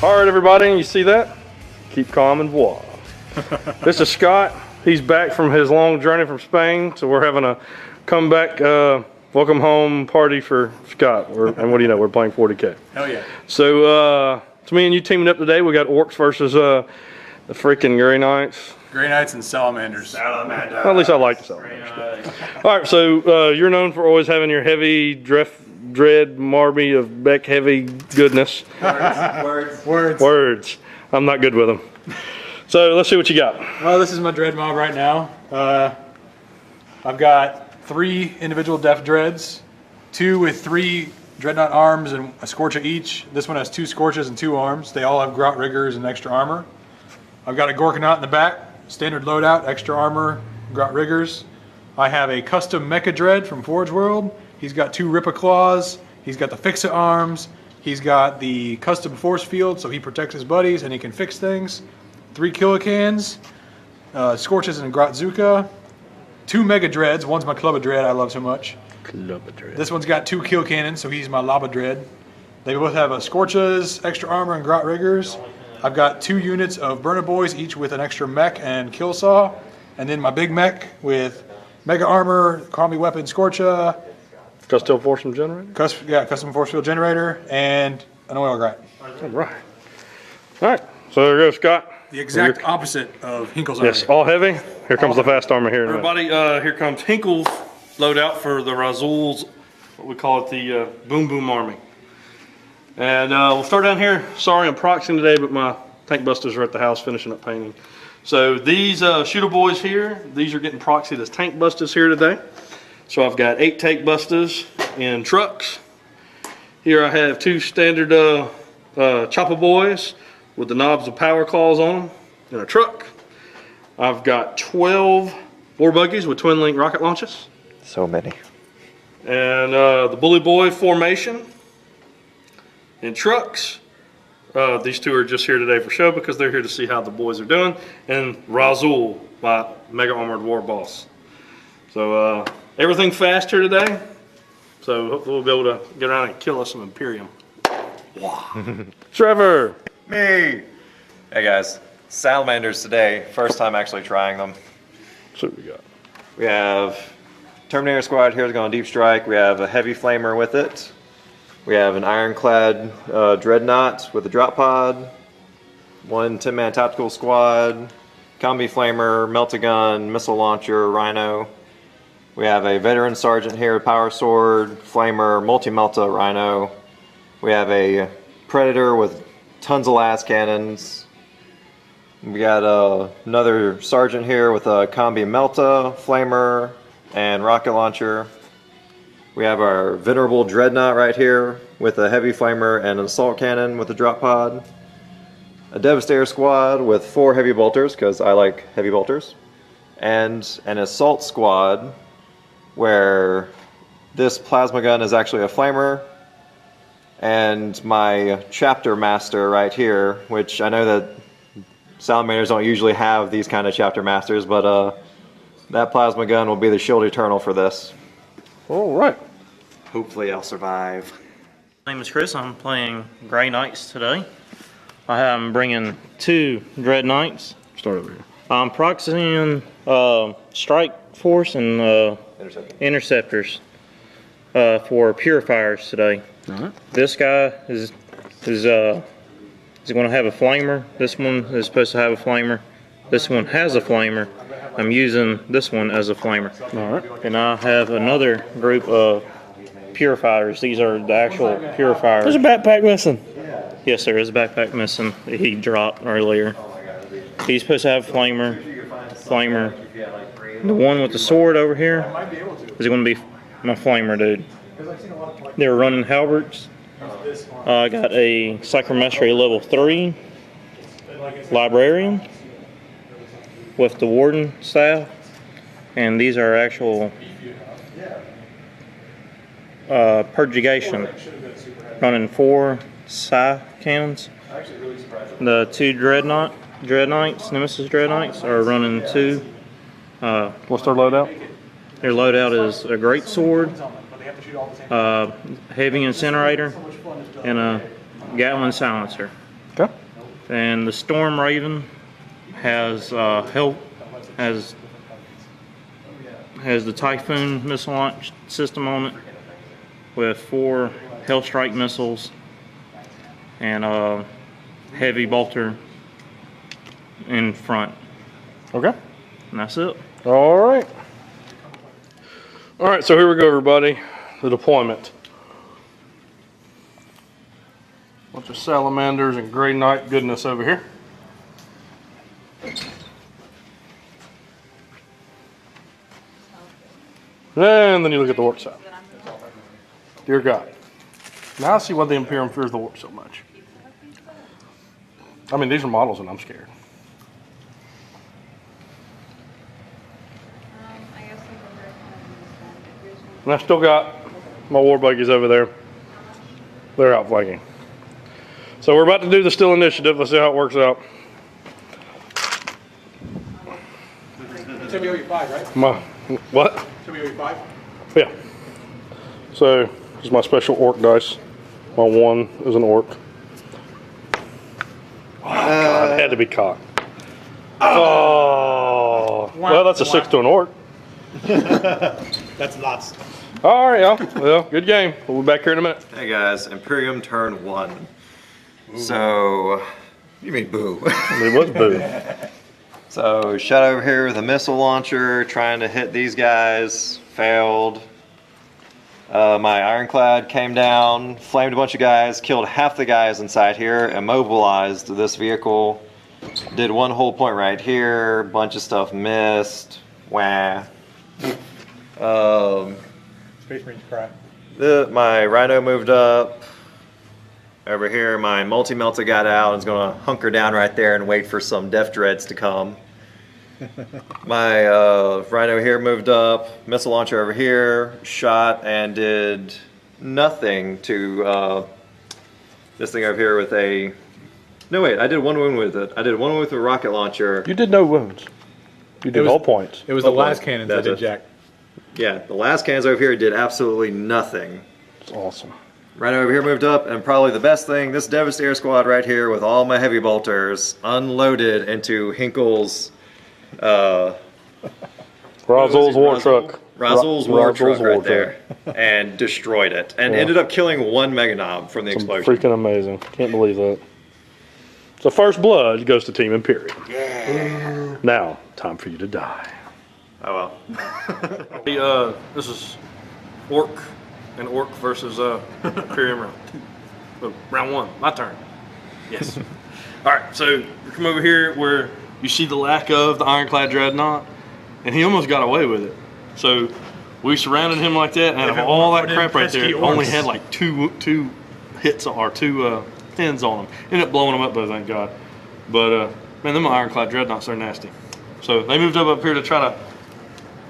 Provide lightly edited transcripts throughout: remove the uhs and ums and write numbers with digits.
All right, everybody, you see that? Keep calm and voila. This is Scott. He's back from his long journey from Spain, so we're having a comeback welcome home party for Scott. And what do you know? We're playing 40K. Hell yeah. So it's me and you teaming up today. We got Orks versus the freaking Grey Knights. Grey Knights and Salamanders. Well, at least I like the Salamanders. All right, so you're known for always having your heavy dread Marby of Beck heavy goodness. Words. I'm not good with them. So let's see what you got. Well, this is my dread mob right now. I've got 3 individual def dreads, 2 with 3 dreadnought arms and a scorcher each. This one has 2 scorches and 2 arms. They all have grot riggers and extra armor. I've got a Gorkanaut in the back, standard loadout, extra armor, grot riggers. I have a custom mecha dread from Forge World. He's got 2 Ripper claws. He's got the fix-it arms. He's got the custom force field, so he protects his buddies and he can fix things. 3 Killicans, Scorches and Grotzuka, 2 Mega Dreads. One's my Clubba Dread I love so much. Clubba Dread. This one's got 2 Kill Cannons, so he's my Lava Dread. They both have Scorches, extra armor, and Grot Riggers. I've got 2 units of Burner Boys, each with an extra mech and kill saw. And then my big mech with Mega Armor, Combi Weapon, Scorcha. Custom Force Field Generator? Custom Force Field Generator, and an Oil Grind. All right. All right, so there goes Scott. The exact opposite of Hinkle's Yes, army. all heavy. Here comes the fast armor here. Everybody, here comes Hinkle's loadout for the Razul's, what we call it, the Boom Boom Army. And we'll start down here. Sorry, I'm proxying today, but my tank busters are at the house finishing up painting. So these shooter boys here, these are getting proxied as tank busters here today. So I've got 8 tank busters in trucks. Here I have 2 standard chopper boys with the knobs of power claws on them in a truck. I've got 12 war buggies with twin link rocket launches. So many. And the bully boy formation in trucks. These 2 are just here today for show because they're here to see how the boys are doing. And Razul, my mega armored war boss. So everything fast here today. So hopefully we'll be able to get around and kill us some Imperium. Wow. Trevor. Me! Hey guys, Salamanders today, first time actually trying them. So what we got? We have Terminator Squad here is going deep strike. We have a heavy flamer with it. We have an ironclad dreadnought with a drop pod. 1 10-man tactical squad. Combi flamer, melt-a-gun, missile launcher, rhino. We have a veteran sergeant here, power sword, flamer, multi-melta, rhino. We have a predator with tons of las cannons. We got another sergeant here with a combi melta, flamer, and rocket launcher. We have our venerable dreadnought right here with a heavy flamer and an assault cannon with a drop pod. A devastator squad with 4 heavy bolters, because I like heavy bolters. And an assault squad where this plasma gun is actually a flamer. And my chapter master right here, which I know that Salamanders don't usually have these kind of chapter masters, but that plasma gun will be the shield eternal for this. All right. Hopefully I'll survive. My name is Chris. I'm playing Grey Knights today. I'm bringing 2 Dread Knights. Start over here. I'm proxying Strike Force and Interceptors for Purifiers today. This guy is going to have a flamer. This one is supposed to have a flamer. This one has a flamer. I'm using this one as a flamer. All right. And I have another group of Purifiers. These are the actual Purifiers. There's a backpack missing. Yes, there is a backpack missing. He dropped earlier. He's supposed to have a flamer. The one with the sword over here is going to be my flamer dude. They're running halberds. I got a Psychomastery level 3 librarian with the warden staff, and these are actual purgation, running 4 psi cannons. The 2 dreadnoughts, Nemesis dreadnoughts, are running 2. What's their loadout? Their loadout is a great sword, heavy incinerator, and a Gatling silencer. Okay. And the Storm Raven has has the Typhoon missile launch system on it with 4 Hellstrike missiles and a heavy bolter in front. Okay. And that's it. All right. All right, so here we go, everybody. The deployment. Bunch of salamanders and gray knight goodness over here. And then you look at the warp side. Dear God. Now I see why the Imperium fears the warp so much. I mean, these are models and I'm scared. And I still got my war buggies over there. They're out flanking. So we're about to do the still initiative. Let's see how it works out. TWE5, right? My, what? TWE5? Yeah. So this is my special orc dice. My 1 is an orc. Oh, God, it had to be cocked. Oh. Well, that's a 6 to an orc. That's lots. All right, y'all. Well, good game. We'll be back here in a minute. Hey guys, Imperium turn 1. So, you mean boo. It was boo. So, shot over here with a missile launcher, trying to hit these guys, failed. My ironclad came down, flamed a bunch of guys, killed half the guys inside here, immobilized this vehicle, did 1 whole point right here, bunch of stuff missed, wah. Space Marines cry. My Rhino moved up. Over here, my multi-melta got out and is going to hunker down right there and wait for some Def Dreads to come. My Rhino here moved up. Missile launcher over here. Shot and did nothing to this thing over here with a... No, wait. I did 1 wound with it. I did 1 wound with a rocket launcher. You did no wounds. You did all points. It was the last cannons that did jack. Yeah, the last cannons over here did absolutely nothing. It's awesome. Rhino over here moved up, and probably the best thing, this Devastator squad right here with all my heavy bolters unloaded into Hinkle's Razul's war truck. Razul's war truck war right there, and destroyed it, and ended up killing 1 Meganob from the explosion. Freaking amazing. Can't believe that. So first blood goes to Team Imperium. Yeah. Now, time for you to die. Oh well. This is Ork and Ork versus Imperium round 2. Oh, round 1, my turn. Yes. All right, so you come over here where you see the lack of the ironclad dreadnought, and he almost got away with it. So we surrounded him like that, and out of all that crap right there, only had like two hits or 2 pins on him. Ended up blowing them up though, thank God. But man, them ironclad dreadnoughts are nasty. So they moved up here to try to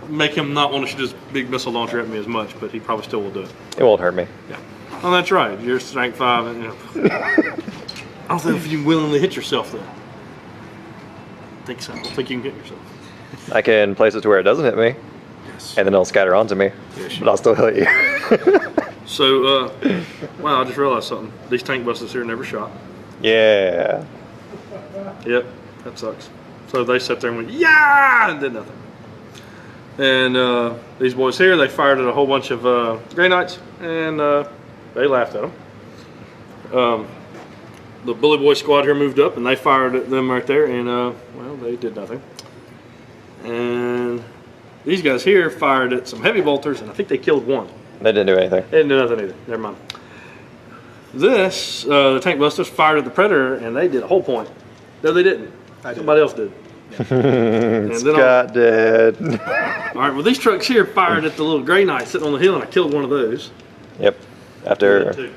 make him not want to shoot his big missile launcher at me as much, but he probably still will do it. It won't hurt me. Yeah. Oh, that's right. You're strength 5. And, you know. I don't think you willingly hit yourself though. I think so. I don't think you can hit yourself. I can place it to where it doesn't hit me, Yes. and then it'll scatter onto me, Yes, but I'll still hit you. So, wow, I just realized something. These tank busters here never shot. Yeah. Yep, that sucks. So they sat there and went, yeah, and did nothing. And these boys here, they fired at a whole bunch of Grey Knights, and they laughed at them. The Bully Boy squad here moved up, and they fired at them right there, and well, they did nothing. And these guys here fired at some heavy bolters, and I think they killed 1. They didn't do anything. They didn't do nothing either. Never mind. This, the tank busters fired at the Predator, and they did a whole point. No, they didn't. Somebody else did. And Scott did. All right, well, these trucks here fired at the little Grey Knight sitting on the hill, and I killed 1 of those. Yep. After.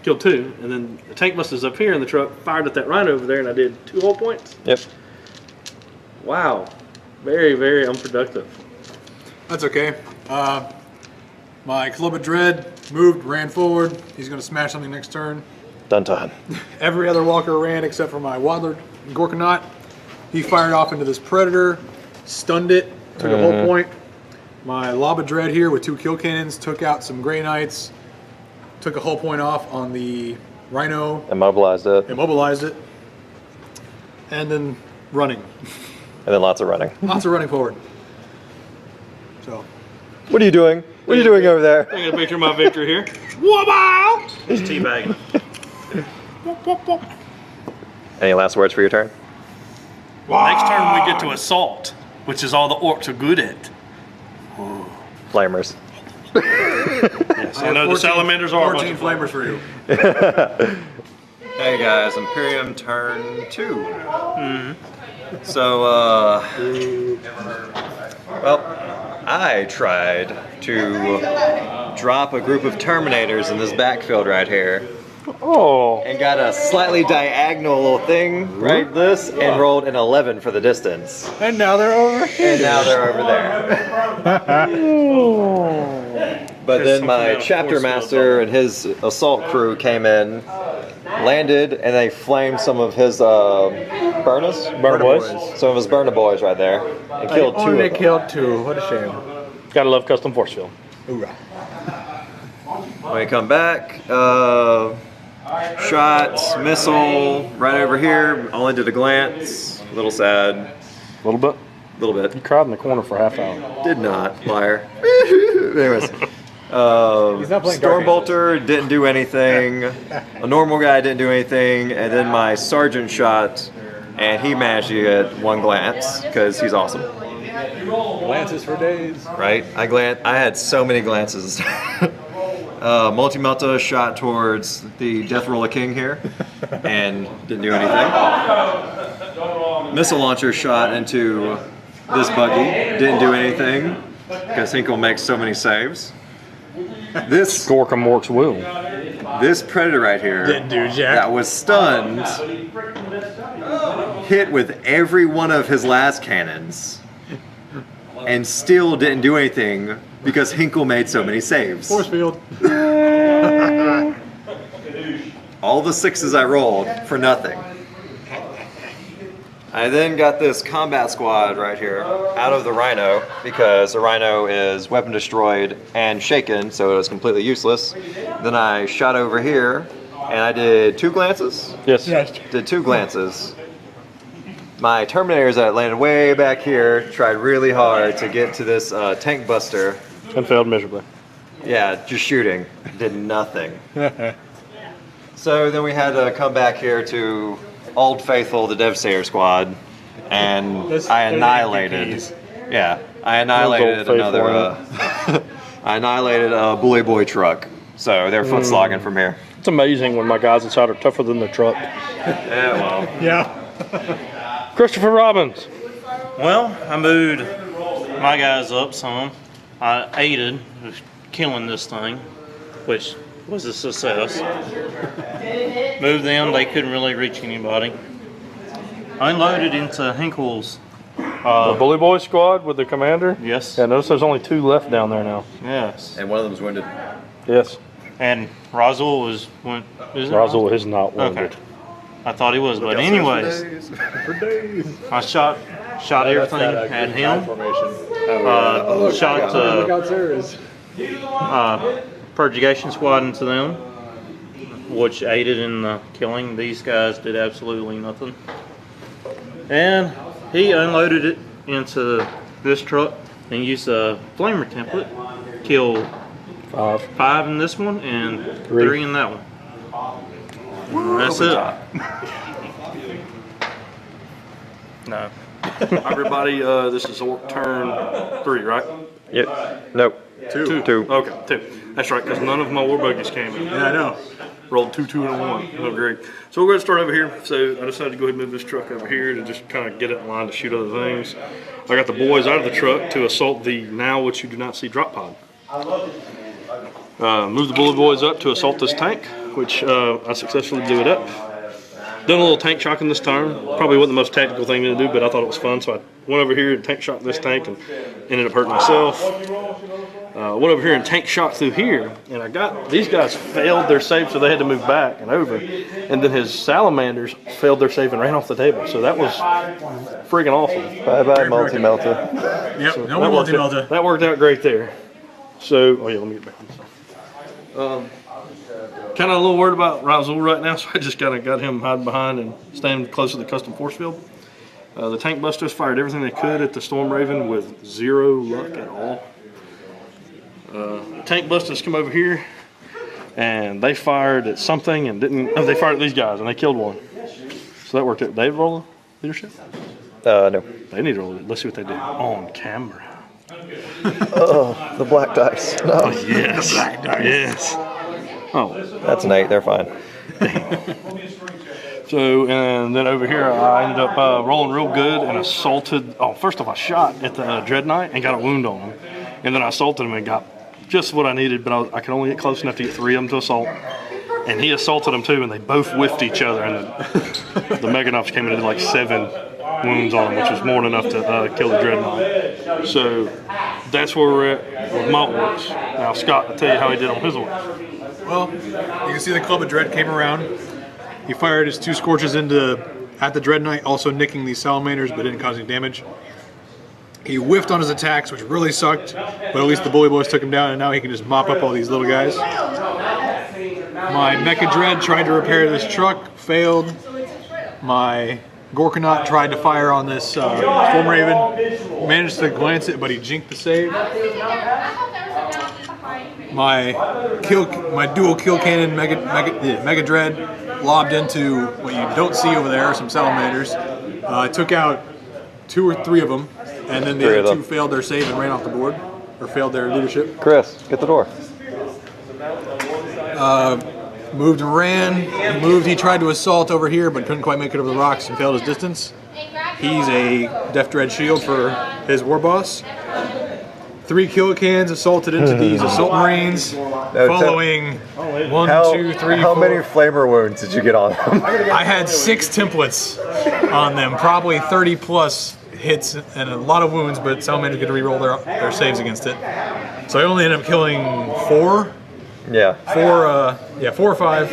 Killed 2, and then the tank busters up here in the truck fired at that Rhino over there, and I did 2 whole points. Yep. Wow. Very, very unproductive. That's okay. My Club of Dread moved, ran forward. He's going to smash something next turn. Done. Every other walker ran except for my Waddler Gorkanaut. He fired off into this Predator, stunned it, took a whole point. My Lob of Dread here with 2 kill cannons took out some Grey Knights, took a whole point off on the Rhino, Immobilized it. immobilized it, and then running. And then lots of running. Lots of running forward. So, What are you doing? What are you doing over there? Taking a picture of my victory here. Wow! Just teabagging. Any last words for your turn? Next turn we get to assault, which is all the orcs are good at. Flamers. Yes, I know the salamanders are a bunch 14 of flamers for you. Hey guys, Imperium turn 2. So, well, I tried to drop a group of Terminators in this backfield right here. Oh, And got a slightly diagonal little thing, right this, and rolled an 11 for the distance. And now they're over here. And now they're over there. But then my chapter master and his assault crew came in, landed, and they flamed some of his burners? Burner Boys. Some of his burner boys right there. And killed 2 of Only them. killed 2. What a shame. Gotta love custom force field. Hoorah. When we come back, shots, missile, right over here. Only did a glance. A little sad. A little bit. A little bit. You cried in the corner for a half hour. Did not, liar. Anyways. He's not playing Dark Stormbolter didn't do anything. A normal guy didn't do anything. And then my sergeant shot, and he managed to get 1 glance, because he's awesome. Glances for days. Right? I had so many glances. Multi-Melta shot towards the Death Roller King here and didn't do anything. Missile launcher shot into this buggy, didn't do anything because Hinkle makes so many saves. This Gorkum Orks will. this predator right here Didn't do jack. that was stunned hit with every one of his last cannons and still didn't do anything because Hinkle made so many saves. Force field. All the 6s I rolled for nothing. I then got this combat squad right here out of the Rhino because the Rhino is weapon destroyed and shaken, so it was completely useless. Then I shot over here and I did 2 glances. Yes. Did 2 glances. My Terminators that landed way back here tried really hard to get to this tank buster. And failed miserably. Yeah, just shooting. Did nothing. So then we had to come back here to Old Faithful, the Devastator squad, and I annihilated. Yeah, I annihilated Old another. I annihilated a Bully Boy truck. So they're foot slogging from here. It's amazing when my guys inside are tougher than their truck. Yeah, well. Yeah. Christopher Robbins. Well, I moved my guys up some. I aided with killing this thing, which was a success. Moved them, they couldn't really reach anybody. Unloaded into Hinkle's. The Bully Boy squad with the commander. Yes. Yeah, notice there's only 2 left down there now. Yes. And one of them's wounded. Yes. And Razul was went. Is it Razul is not wounded. Okay. I thought he was, but anyways, For days. I shot everything at him. Shot Look out there is. purgation squad into them, which aided in the killing. These guys did absolutely nothing. And he unloaded it into this truck and used a flamer template. Killed 5 in this one and 3 in that one. That's it. No. Everybody, this is Ork turn 3, right? Yep. Nope. 2. 2. Okay, 2. That's right, because none of my war buggies came in. Yeah, I know. Rolled 2, 2, and a 1. Oh, great. So we're going to start over here. So I decided to go ahead and move this truck over here to just kind of get it in line to shoot other things. I got the boys out of the truck to assault the now what you do not see drop pod. Move the bullet boys up to assault this tank, which I successfully blew it up. Done a little tank shocking this turn. Probably wasn't the most tactical thing to do, but I thought it was fun, so I went over here and tank shocked this tank and ended up hurting myself. Went over here and tank shot through here, and I got these guys failed their save, so they had to move back and over. And then his salamanders failed their save and ran off the table, so that was friggin' awful. Bye bye, multi-melta. Yep, So no more multi-melta. that worked out great there. So, oh yeah, let me get back on this. kind of a little worried about Razul right now, so I just kind of got him hiding behind and staying close to the custom force field. The tank busters fired everything they could at the Storm Raven with 0 luck at all. Tank busters come over here, and they fired at something and didn't. No, they fired at these guys and they killed one. So that worked out. They roll leadership? No. They need to roll it. Let's see what they did on camera. Oh, the black dice. No. Oh, yes. The black dice. Yes. Oh, That's an 8. They're fine. so, and then over here, I ended up rolling real good and assaulted. Oh, first off, I shot at the Dread Knight and got a wound on him. And then I assaulted him and got just what I needed, but I could only get close enough to get 3 of them to assault. And he assaulted them too, and they both whiffed each other. And the Meganovs came in and did like 7 wounds on him, which was more than enough to kill the Dread Knight. So that's where we're at with my orcs. Now, Scott will tell you how he did on his orcs. Well, you can see the Club of Dread came around. He fired his 2 Scorches at the Dread Knight, also nicking these Salamanders, but didn't cause any damage. He whiffed on his attacks, which really sucked, but at least the Bully Boys took him down, and now he can just mop up all these little guys. My Mecha Dread tried to repair this truck, failed. My Gorkanaut tried to fire on this Storm Raven, managed to glance it, but he jinked the save. My dual kill cannon Mega Dread lobbed into what you don't see over there, some Salamanders. Took out 2 or 3 of them, and then the other 2 failed their save and ran off the board, or failed their leadership. Chris, get the door. Moved and ran. He tried to assault over here, but couldn't quite make it over the rocks and failed his distance. He's a Death Dread shield for his war boss. 3 kill cans assaulted into these assault marines, following 1, 2, 3, How 4. many flamer wounds did you get on them? I had 6 templates on them, probably 30 plus hits and a lot of wounds, but Salamanders get to reroll their saves against it. So I only ended up killing 4. Yeah. 4 or 5.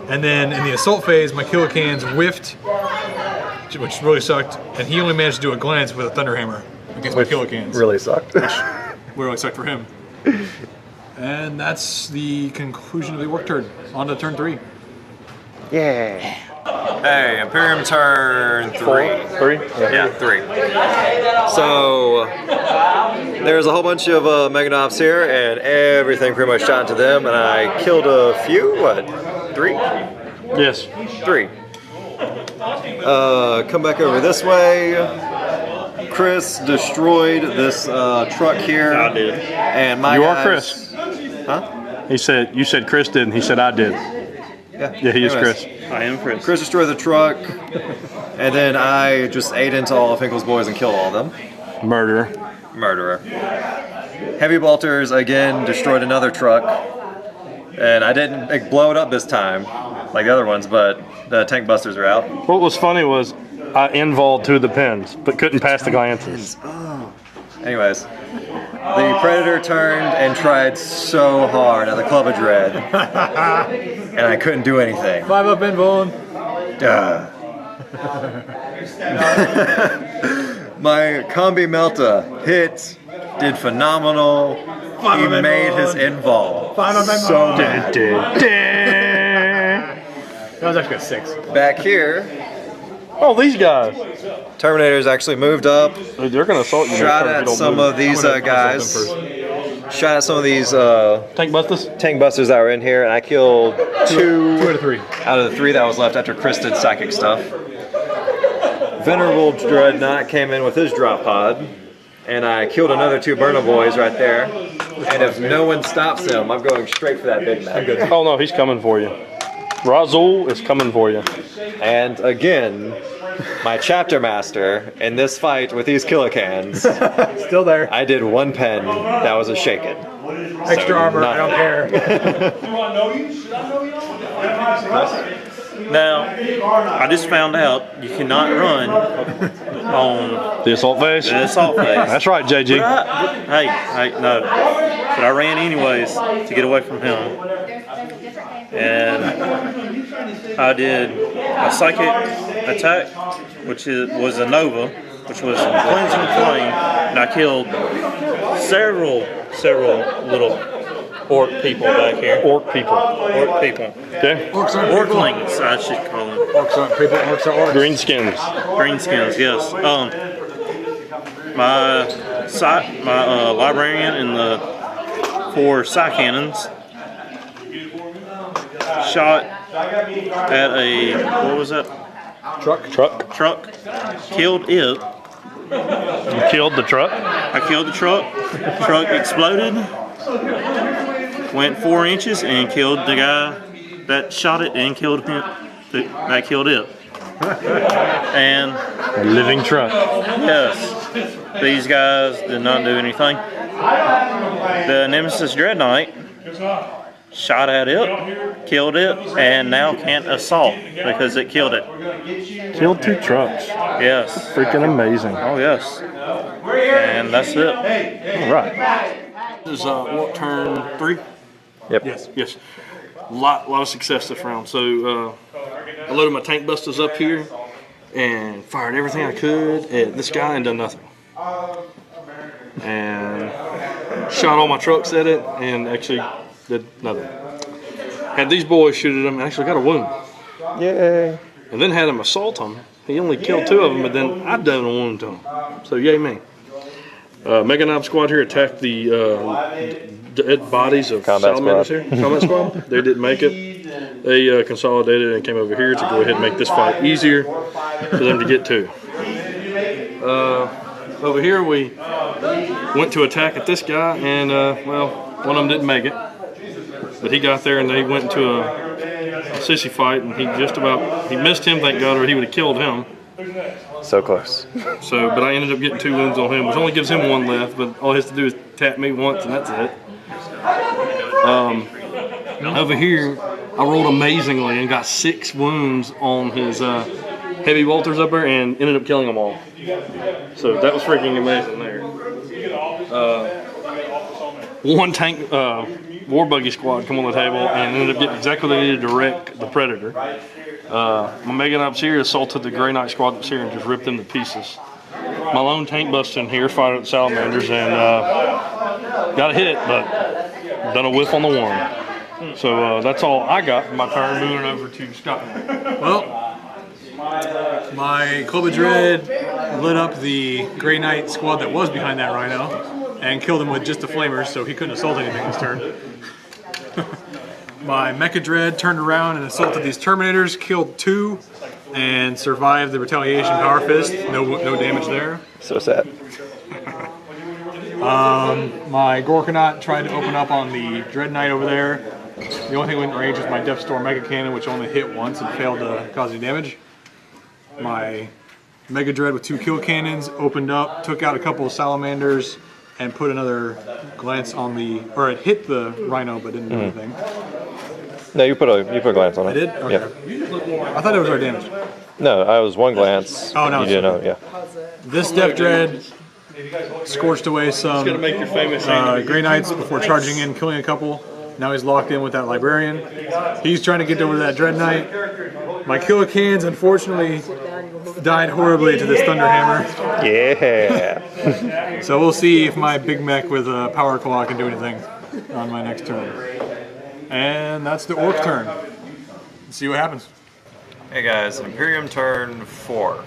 And then in the assault phase, my kill cans whiffed, which really sucked, and he only managed to do a glance with a Thunderhammer against my kill cans. Really sucked. Really sucked for him. And that's the conclusion of the work turn. On to turn 3. Yeah. Hey, Imperium turn 3. 3? Yeah, 3. So there's a whole bunch of Meganovs here, and everything pretty much shot into them, and I killed a few. What? 3? Yes. 3. Come back over this way. Chris destroyed this truck here. I did. And my You are guys, Chris. Huh? You said Chris did, and he said I did. Yeah, Yeah, he is anyways. Chris. I am Chris. Chris destroyed the truck, and then I just ate into all of Finkel's boys and killed all of them. Murderer. Heavy bolters again destroyed another truck, and I didn't blow it up this time like the other ones, but the tank busters are out. What was funny was I involved 2 of the pins, but couldn't pass the glances. Anyways, the Predator turned and tried so hard at the Club of Dread, and I couldn't do anything. 5 up invuln. My Combi Melta hit, did phenomenal. He made his invul. So mad. That was actually a 6. Back here, Oh, these guys. Terminators actually moved up. Dude, they're gonna assault you. Shot at some of these guys. Shot at some of these Tank busters. tank busters that were in here, and I killed 2 2 out of 3. out of the 3 that was left after Chris did psychic stuff. Venerable Dreadnought came in with his drop pod, and I killed another 2 Burner Boys right there. And if no one stops him, I'm going straight for that Big Mac. Oh no, he's coming for you. Razul is coming for you. And again, my chapter master in this fight with these kilocans, Still there. I did 1 pen that was a shaken. Extra armor, I don't care. Now, I just found out you cannot run on The assault phase? the assault phase. That's right, JG. Hey, no. But I ran anyways to get away from him. And I did a psychic attack, which was a Nova, which was cleansing flame, and I killed several little orc people back here. Ork people. Orc people. Okay. Orks aren't people. Orklings, I should call them. Orks aren't people. Orks are orks. Greenskins. Greenskins, yes. My librarian and the 4 psi cannons shot at a, what was that? Truck. Truck. Killed it. You killed the truck? I killed the truck. Truck exploded. Went 4 inches and killed the guy that shot it and killed him. That killed it. And A living truck. yes, these guys did not do anything. The Nemesis Dreadnought shot at it, killed it, and now can't assault because it killed it. Killed 2 trucks. Yes. Freaking amazing. Oh yes. And that's it. All right. This is what, turn 3? Yep. Yes. Lot of success this round. So I loaded my tank busters up here and fired everything I could at this guy and done nothing. And shot all my trucks at it and actually did nothing. Had these boys shoot at him and actually got a wound. Yay. And then had him assault him. He only killed 2 of them, but then I done a wound to him. So yay me. Mega Knob squad here attacked the dead bodies of Combat Salamanders squad. here. Combat squad. They didn't make it. They consolidated and came over here to go ahead and make this fight easier for them to get to. Over here we went to attack at this guy and well, one of them didn't make it. But he got there and they went into a sissy fight and he missed him, thank God, or he would have killed him. So close. So, but I ended up getting 2 wounds on him, which only gives him 1 left, but all he has to do is tap me once and that's it. Over here, I rolled amazingly and got 6 wounds on his heavy bolters up there and ended up killing them all. So that was freaking amazing there. 1 tank war buggy squad come on the table and ended up getting exactly what they needed to wreck the Predator. My Mega Knobs here assaulted the Grey Knight squad that's here and just ripped them to pieces. My lone tank buster in here fired at the Salamanders and got a hit, but done a whiff on the 1. So that's all I got for my turn. Moving over to Scott. Well, my Club of Dread lit up the Grey Knight squad that was behind that Rhino and killed him with just a flamer, so he couldn't assault anything this turn. My Mecha Dread turned around and assaulted these Terminators, killed 2, and survived the retaliation Power Fist. No damage there. So sad. My Gorkanaut tried to open up on the Dread Knight over there. The only thing that went in range was my Death Star Mega Cannon, which only hit once and failed to cause any damage. My Mega Dread with 2 kill cannons opened up, took out a couple of Salamanders, and put another glance on it hit the Rhino but didn't do anything. No, you put a glance on it. I did? Okay. Yeah. I thought it was our damage. No, I was 1 glance. Oh, no, You it's didn't know, yeah. This Death Dread scorched away some Gonna make your famous Grey Knights before charging in, killing a couple. Now he's locked in with that Librarian. He's trying to get over to that Dread Knight. My Killer Cans, unfortunately, died horribly to this Thunderhammer. Yeah. So we'll see if my Big Mech with a Power Claw can do anything on my next turn. And that's the Orc turn. Let's see what happens. Hey guys, Imperium turn 4.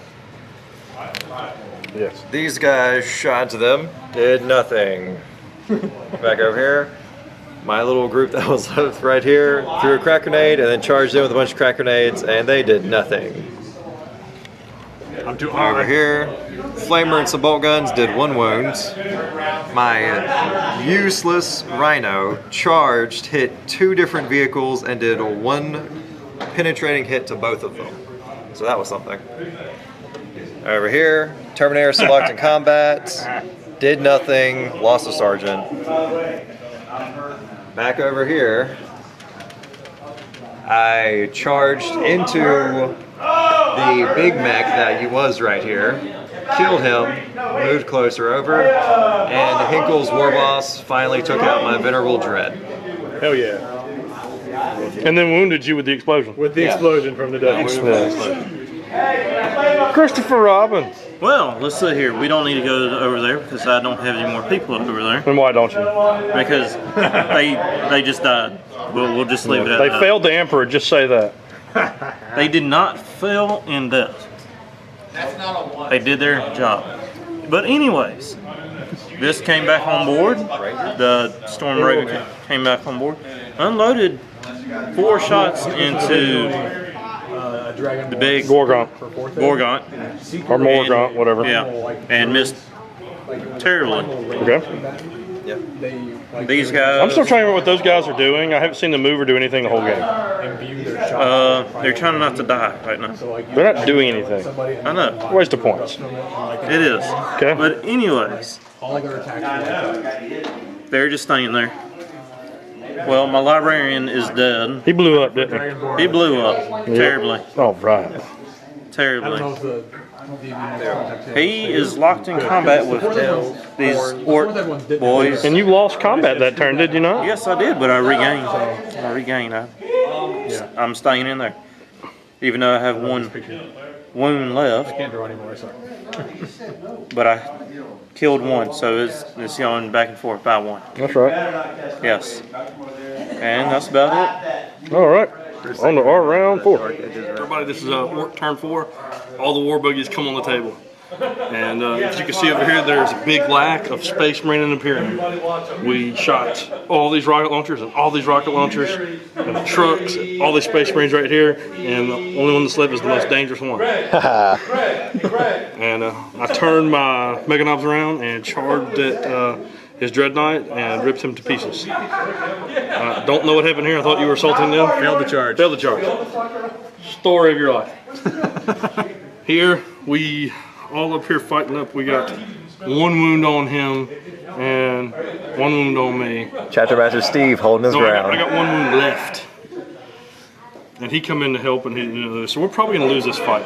Yes. These guys shot into them, did nothing. Back over here, my little group that was left right here threw a crack grenade and then charged in with a bunch of crack grenades and they did nothing. I'm too Over here, Flamer and some bolt guns did 1 wound. My useless Rhino charged, hit 2 different vehicles and did 1 penetrating hit to both of them. So that was something. Over here, Terminator select in combat, did nothing, lost a sergeant. Back over here, I charged into the Big Mech that he was right here, killed him, moved closer over, and Hinkle's War Boss finally took out my Venerable Dread. Hell yeah. And then wounded you with the explosion. with the explosion from the Death. Christopher Robin. Well, let's see here. We don't need to go over there because I don't have any more people over there. And why don't you? Because they just died. We'll just leave it at They that. failed the Emperor, just say that. They did not fail in death. They did their job. But anyways, this came back on board. The Storm Raven came back on board. Unloaded 4 shots into the big Gorgont. Gorgont. Or Morgont, whatever. Yeah, and missed terribly. Okay. These guys, I'm still trying to remember what those guys are doing. I haven't seen them move or do anything the whole game. they're trying not to die right now. They're not doing anything. I know, Waste of points. it is. Okay. But anyways, they're just staying there. Well, my librarian is dead. He blew up, didn't he? He blew up terribly, Oh, right. terribly. He is locked in combat with these orc boys. And you lost combat that turn, did you not? Yes, I did, but I regained. I'm staying in there, even though I have 1 wound left. Can't draw anymore, so. But I killed 1, so it's going back and forth by 1. That's right. Yes, and that's about it. All right. On to our round 4. Everybody, this is Ork turn 4. All the war buggies come on the table. And as you can see over here, there's a big lack of Space Marine and Imperium. We shot all these rocket launchers and all these rocket launchers and the trucks, all these Space Marines right here, and the only one that's left is the most dangerous one. And I turned my Mega Knobs around and charged at his Dreadnought and ripped him to pieces. Don't know what happened here. I thought you were assaulting them. Failed the charge. Failed the charge. Story of your life. Here, we all up here fighting up. We got 1 wound on him and 1 wound on me. Chapter Master Steve holding his No, ground. I got 1 wound left. And he come in to help, and so we're probably going to lose this fight.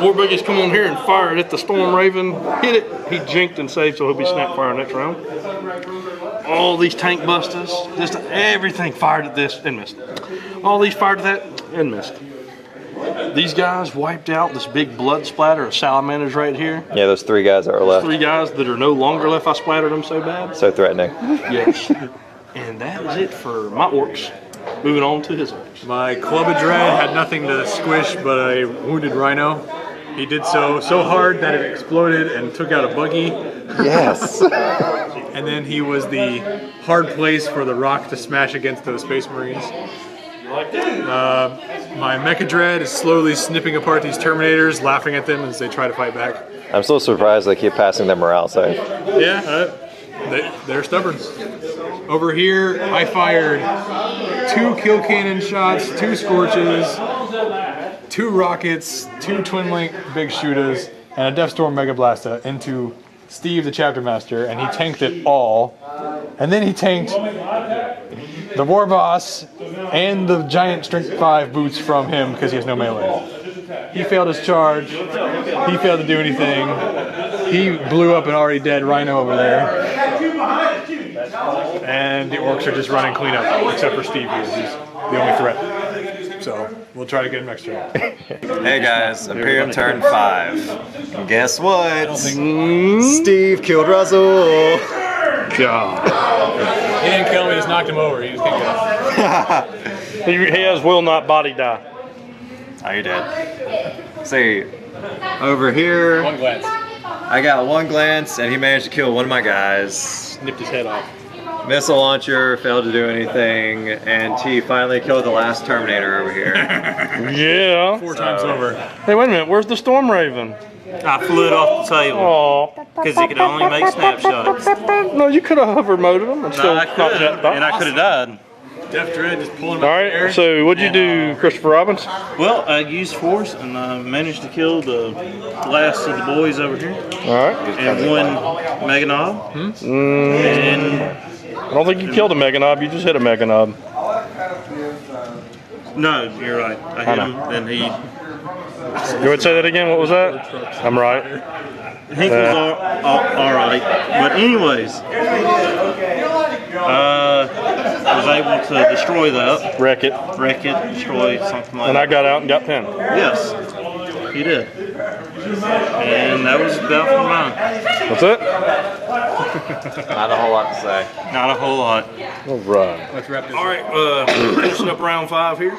War buggies come on here and fire it at the Storm Raven. Hit it. He jinked and saved, so he'll be snap fire next round. All these tank busters, just everything fired at this and missed. All these fired at that and missed. These guys wiped out this big blood splatter of salamanders right here. Yeah, those 3 guys that are left. 3 guys that are no longer left. I splattered them so bad. So threatening. Yes. And that is it for my orcs. Moving on to his orcs. My Club of Dread had nothing to squish but a wounded rhino. He did so hard that it exploded and took out a buggy. Yes. And then he was the hard place for the rock to smash against those Space Marines. My Mecha Dread is slowly snipping apart these Terminators, laughing at them as they try to fight back. I'm so surprised they keep passing their morale save. Yeah, they're stubborn. Over here, I fired 2 kill cannon shots, 2 scorches, 2 rockets, 2 twin link big shooters, and a Death Storm Mega Blaster into Steve the Chapter Master, and he tanked it all. And then he tanked the War Boss and the giant Strength 5 boots from him because he has no melee. He failed his charge. He failed to do anything. He blew up an already dead rhino over there. And the orcs are just running clean up, except for Steve, who's the only threat. So we'll try to get him next turn. Hey guys, Imperium turn 5. And guess what? Steve killed Russell. God. He didn't kill him, he just knocked him over. He just can't get him. He has will not body die. Oh, you did. See, over here, 1 glance. I got 1 glance and he managed to kill one of my guys. Snipped his head off. Missile launcher failed to do anything, and he finally killed the last Terminator over here. Yeah. 4 times over. Hey, wait a minute. Where's the Storm Raven? I flew it off the table Oh. because it could only make snapshots. No, you could have hover moded him and still I knocked could, that and I could have died. Death Dread just pulling him All up in the right. air. So what'd you do, Christopher Robbins? Well, I used force and I managed to kill the last of the boys over here All right. and 1 Mega Knob. And I don't think you killed a Mega Knob. You just hit a Mega Knob. no, you're right. I hit him and he You would say that again? What was that? I'm right. was all right. But anyways, I was able to destroy that, Wreck it. wreck it, destroy something like And I that. got out and got pinned. Yes. he did. And that was about for mine. That's it? Not a whole lot to say. Not a whole lot. All right. Let's wrap this All right, finishing up round 5 here.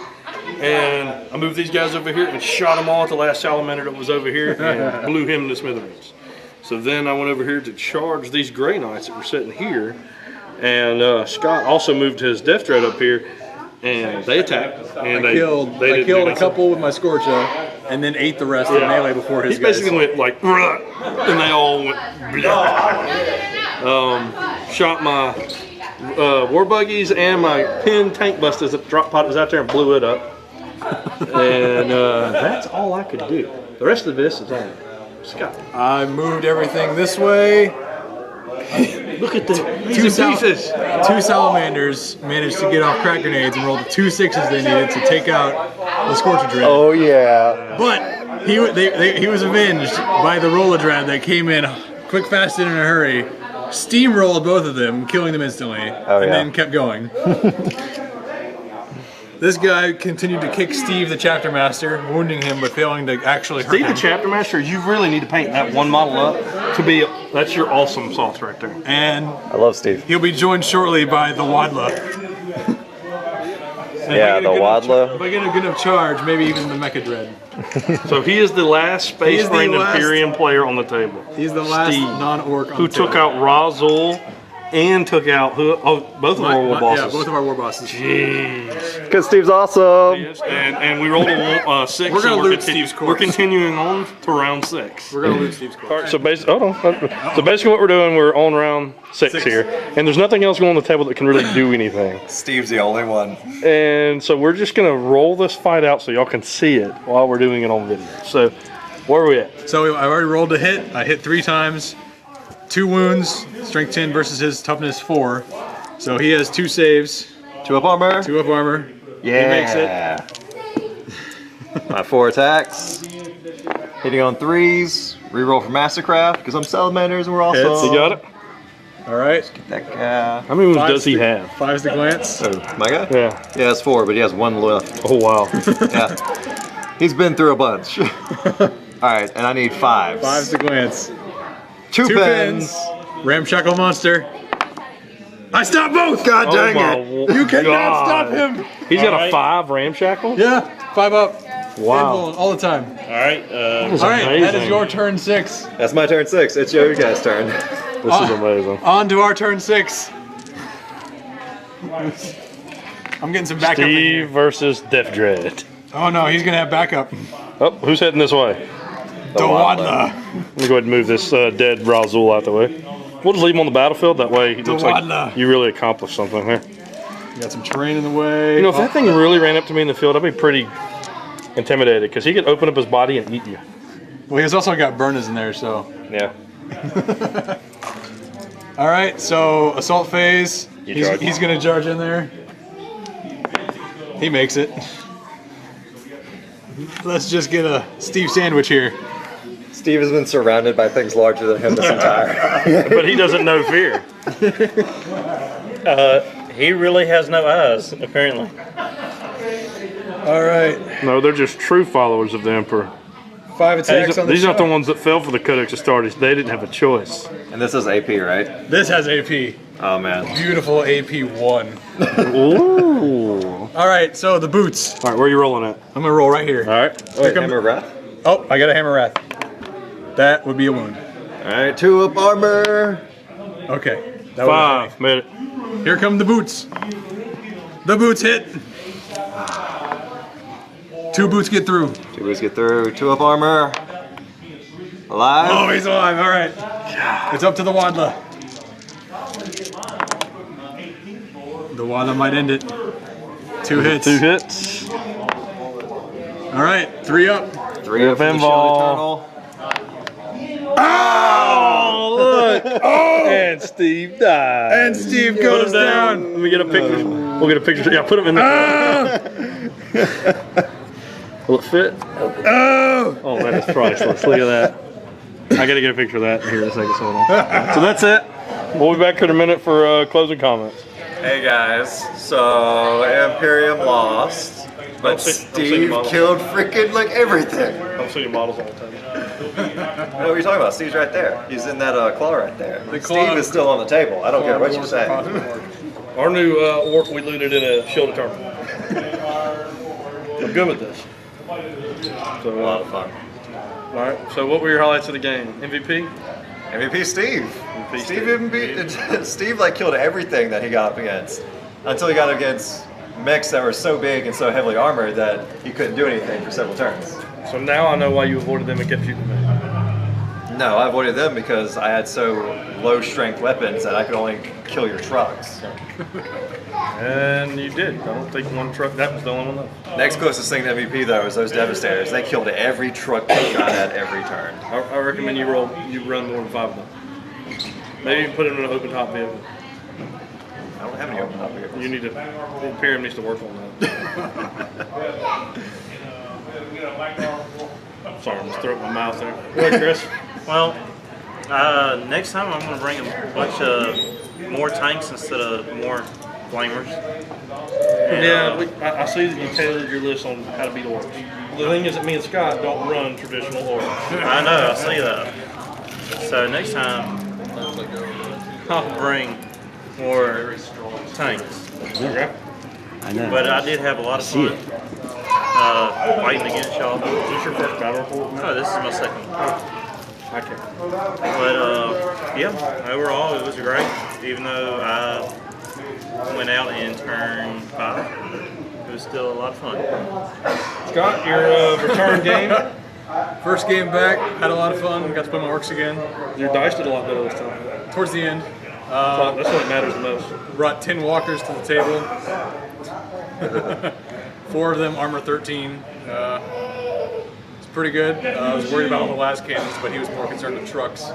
And I moved these guys over here and shot them all at the last salamander that was over here and blew him to smithereens. So then I went over here to charge these gray knights that were sitting here. And Scott also moved his death dread up here, and they attacked. And I killed a couple with my Scorcha, and then ate the rest in melee before his He basically went like, and they all went blah. Shot my war buggies and my pin tank busters that drop pod was out there and blew it up. And that's all I could do. The rest of this is on Scott. I moved everything this way. Look at the Two salamanders managed to get off crack grenades and rolled the 2 6s they needed to take out the Scorcher Dread. Oh yeah. But he was avenged by the Roller-Dread that came in quick, fast, and in a hurry, steamrolled both of them, killing them instantly, and then kept going. This guy continued to kick Steve the Chapter Master, wounding him but failing to actually hurt Steve him. the Chapter Master, you really need to paint that one model up to be, that's your awesome sauce right there. And I love Steve. he'll be joined shortly by the Wadla. Yeah, the Wadla. If I get a good enough charge, maybe even the Mecha Dread. So he is the last Space He is the Marine last- Imperium player on the table. He's the last Steve, non-orc on who the took table. out Razul and took out both of our war bosses. Yeah, both of our war bosses. Jeez. Because Steve's awesome. Yes, and we rolled a 6. We're gonna so loot Steve's corpse. We're continuing on to round 6. We're gonna lose Steve's corpse. All right, so basically, hold on. So basically what we're doing, we're on round 6 here. And there's nothing else going on the table that can really do anything. Steve's the only one. And so we're just gonna roll this fight out so y'all can see it while we're doing it on video. So where are we at? So I already rolled a hit. I hit 3 times. 2 wounds, strength 10 versus his toughness 4. So he has 2 saves, 2 up armor. 2 up armor. Yeah. He makes it. My 4 attacks. Hitting on 3s. Reroll for Mastercraft because I'm Salamanders and we're also. Hits. You got it? All right. That guy. How many moves 5's does he the- have? 5's the glance. Oh, my guy? Yeah. Yeah, it's 4, but he has 1 left. Oh, wow. Yeah. He's been through a bunch. Alright, and I need 5s. 5's the glance. 2 2 pins. pins. Ramshackle monster. I stopped both. God dang Oh, it. my You cannot God. stop him. He's got a Alright. 5 ramshackle? Yeah, 5 up. Wow. All the time. All right. That's All right, that is amazing. your turn 6. That's my turn 6. It's your guys' turn. This is amazing. On to our turn 6. I'm getting some backup in Steve here. versus Death Dread. Oh no, he's gonna have backup. Oh, who's heading this way? The Wadla. Let me go ahead and move this dead Razul out the way. We'll just leave him on the battlefield. That way he looks like Wadla. you really accomplished something here. Got some terrain in the way. You know, if that thing really ran up to me in the field, I'd be pretty intimidated because he could open up his body and eat you. Well, he's also got burners in there, so. Yeah. All right, so assault phase. charge. He's gonna charge in there. He makes it. Let's just get a Steve sandwich here. Steve has been surrounded by things larger than him this entire. But he doesn't know fear. He really has no eyes, apparently. All right, No, they're just true followers of the Emperor. 5 attacks on the These aren't the shot. ones that fell for the Codex Astartes. They didn't have a choice. And this is AP, right? This has AP. Oh man. Beautiful AP 1. Ooh. All right, so the boots. All right, where are you rolling at? I'm gonna roll right here. All right. Wait, come- Hammer Wrath? Oh, I got a hammer wrath. That would be a wound. Alright, 2 up armor. Okay. That was 5. Made it. heavy. Here come the boots. The boots hit. 2 boots get through. 2 boots get through. 2 up armor. Alive. Oh, he's alive. All right. It's up to the Wadla. The Wadla might end it. 2 hits. 2 hits. All right. 3 up. 3 up for the Pinball. Shield Eternal. Oh, look. And Steve died. And Steve goes down. Let me get a picture. We'll get a picture. Yeah, put him in there. Will it fit? Oh, that is priceless. Look at that. I gotta get a picture of that here in a second. Hold on. So that's it. We'll be back here in a minute for closing comments. Hey guys, so Imperium lost. But Steve killed freaking like everything. I'm seeing models all the time. What are you talking about? Steve's right there. He's in that claw right there. The claw- Steve is still on the table. I don't care what you say. Our new orc we looted in a shielded tournament. I'm good with this. So, A lot of fun. all right. So, what were your highlights of the game? MVP? MVP Steve. MVP Steve MVP. Steve like killed everything that he got up against until he got against mechs that were so big and so heavily armored that he couldn't do anything for several turns. So now I know why you avoided them and kept shooting them. No, I avoided them because I had so low strength weapons that I could only kill your trucks. And you did. I don't think one truck, that was the only one left. Next closest thing to MVP though is those Devastators. They killed every truck they got at every turn. I recommend you run more than 5 of them. Maybe even put it in an open top vehicle. I don't have any open top vehicles. You need to, the Imperium needs to work on that. Sorry, I'm just throwing my mouth there. Go ahead, Chris. Well, next time I'm going to bring a bunch of more tanks instead of more flamers. And, Yeah, I see that you tailored your list on how to beat orcs. The thing is that me and Scott don't run traditional orcs. I know, I see that. So next time I'll bring more tanks. Okay. But I did have a lot of fun fighting against y'all. Is this your first battle report? No, this is my second one. I can't. But yeah, overall it was great. Even though I went out in turn 5, it was still a lot of fun. Scott, your return game. First game back, had a lot of fun. Got to play my orcs again. Your dice did a lot better this time. Towards the end, That's what matters the most. brought 10 walkers to the table. 4 of them armor 13. It's pretty good. I was worried about all the last cannons, but he was more concerned with trucks.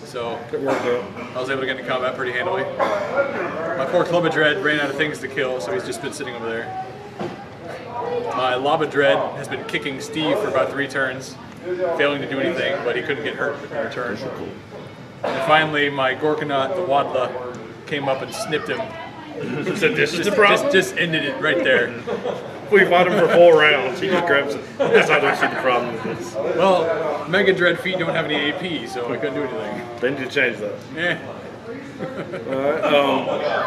So It worked out. I was able to get into combat pretty handily. My poor Clubadred ran out of things to kill, so he's just been sitting over there. My Labadred has been kicking Steve for about 3 turns, failing to do anything, but he couldn't get hurt in return. And finally, my Gorkanaut, the Wadla, came up and snipped him. So this is the problem. Just ended it right there. We fought him for 4 rounds. He just grabs it. That's how I don't see the problem with this. Well, Mega Dread feet don't have any AP, so I couldn't do anything. They need to change that. Eh.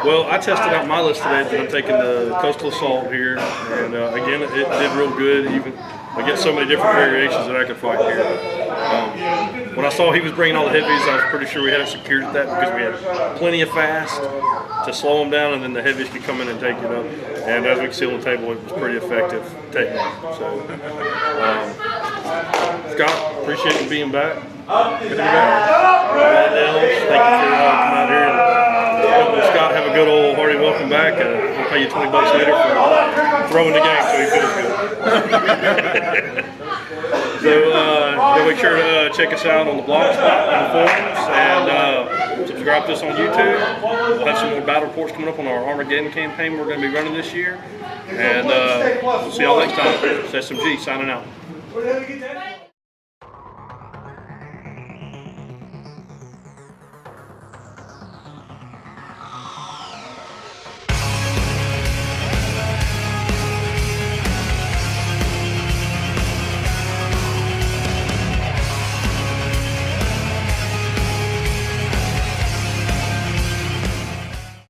Well, I tested out my list today. I'm taking the Coastal Assault here, and again, it did real good. Even I get so many different variations that I could fight here. When I saw he was bringing all the heavies, I was pretty sure we had it secured at that because we had plenty of fast to slow them down, and then the heavies could come in and take it up. And as we can see on the table, it was pretty effective technique. So, Scott, appreciate you being back. Good to be back. Thank you for coming out here and helping Scott have a good old hearty welcome back. We'll pay you $20 later for throwing the game so he feels good. So make sure to check us out on the blog spot, on the forums, and subscribe to us on YouTube. We'll have some more battle reports coming up on our Armageddon campaign we're going to be running this year. And we'll see y'all next time. It's SMG signing out.